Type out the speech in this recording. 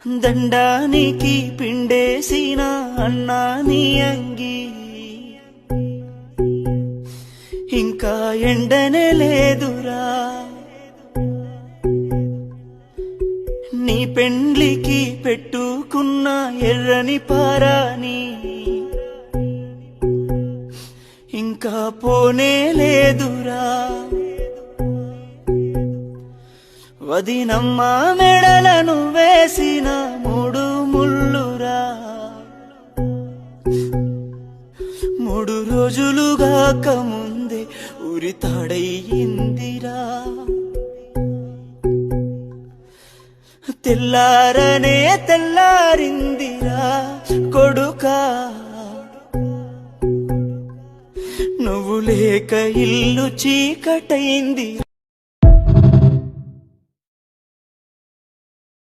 దండానికి పిండేసిన అన్నా నీ అంగి ఇంకా ఎండనే లేదురా. నీ పెండ్లికి పెట్టుకున్న ఎర్రని పారాని ఇంకా పోనే లేదురా. వదినమ్మ మెడలను వేసిన 3 ముళ్ళురా. 3 రోజులుగాక ముందే ఉరితాడయ్యిందిరా. తెల్లారనే తెల్లారిందిరా కొడుకా, నువ్వు లేక ఇల్లు చీకటైంది.